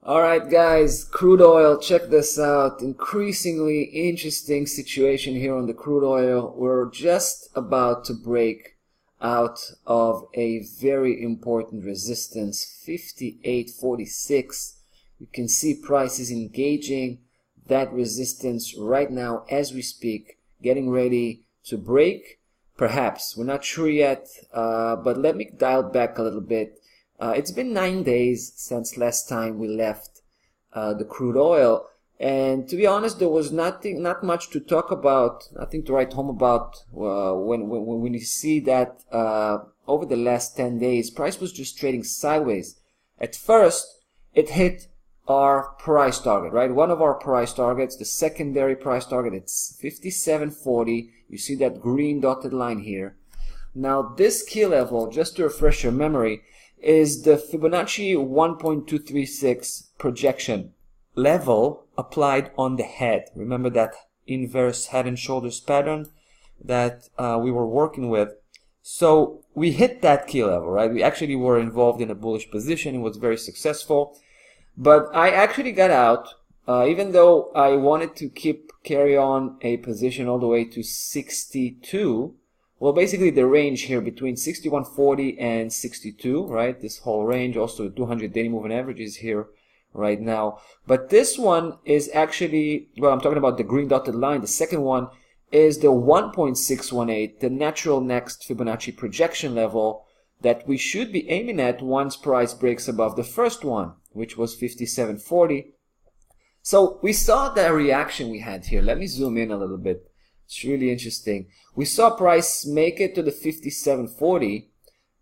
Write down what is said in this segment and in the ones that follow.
Alright guys, crude oil, check this out. Increasingly interesting situation here on the crude oil. We're just about to break out of a very important resistance, 58.46. You can see prices engaging that resistance right now as we speak, getting ready to break. Perhaps, we're not sure yet, but let me dial back a little bit. It's been 9 days since last time we left the crude oil, and to be honest, there was not much to talk about, nothing to write home about when you see that over the last 10 days, price was just trading sideways. At first, it hit our price target, right? One of our price targets, the secondary price target, it's 57.40. You see that green dotted line here. Now, this key level, just to refresh your memory, is the Fibonacci 1.236 projection level applied on the head. Remember that inverse head and shoulders pattern that we were working with. So we hit that key level, right? We actually were involved in a bullish position. It was very successful. But I actually got out, even though I wanted to carry on a position all the way to 62. Well, basically the range here between 61.40 and 62, right? This whole range, also 200 daily moving average is here right now. But this one is actually, well, I'm talking about the green dotted line. The second one is the 1.618, the natural next Fibonacci projection level that we should be aiming at once price breaks above the first one, which was 57.40. So we saw the reaction we had here. Let me zoom in a little bit. It's really interesting. We saw price make it to the 57.40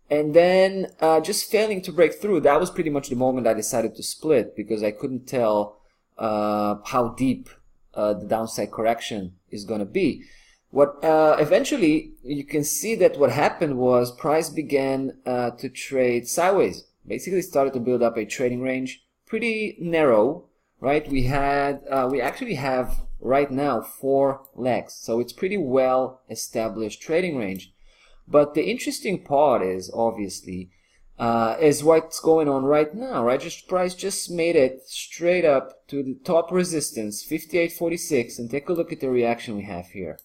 and then just failing to break through. That was pretty much the moment I decided to split because I couldn't tell how deep the downside correction is going to be. What eventually you can see that what happened was price began to trade sideways. Basically started to build up a trading range, pretty narrow, right? We actually have right now 4 legs, so it's pretty well established trading range. But the interesting part is obviously is what's going on right now, right? Price just made it straight up to the top resistance, 58.46, and take a look at the reaction we have here.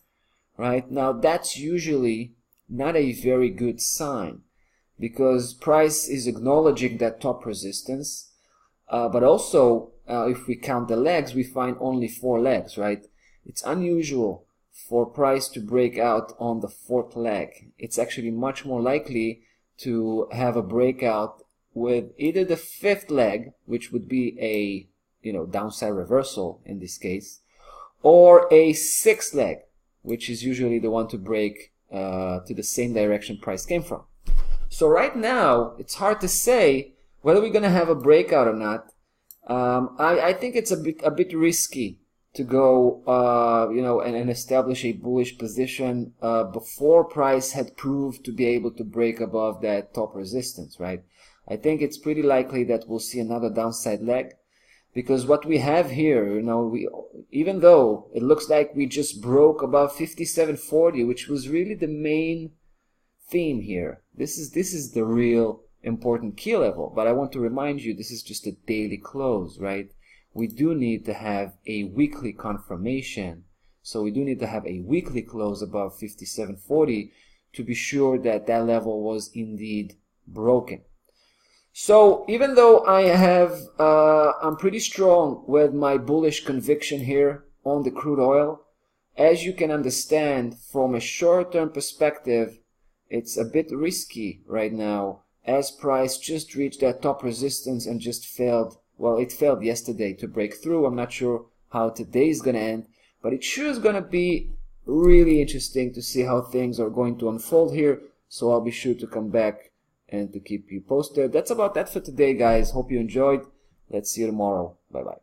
Right now, that's usually not a very good sign because price is acknowledging that top resistance, but also if we count the legs, we find only 4 legs, right? It's unusual for price to break out on the 4th leg. It's actually much more likely to have a breakout with either the 5th leg, which would be a downside reversal in this case, or a 6th leg, which is usually the one to break to the same direction price came from. So right now, it's hard to say whether we're going to have a breakout or not. I think it's a bit risky to go, and establish a bullish position before price had proved to be able to break above that top resistance, right? I think it's pretty likely that we'll see another downside leg. Because what we have here, even though it looks like we just broke above 57.40, which was really the main theme here. This is the real important key level. But I want to remind you, this is just a daily close, right? We do need to have a weekly confirmation. So we do need to have a weekly close above 57.40 to be sure that that level was indeed broken. So even though I'm pretty strong with my bullish conviction here on the crude oil, as you can understand from a short-term perspective, it's a bit risky right now as price just reached that top resistance and just failed. Well, it failed yesterday to break through. I'm not sure how today is going to end, but it sure is going to be really interesting to see how things are going to unfold here. So I'll be sure to come back and to keep you posted. That's about that for today, guys. Hope you enjoyed. Let's see you tomorrow. Bye-bye.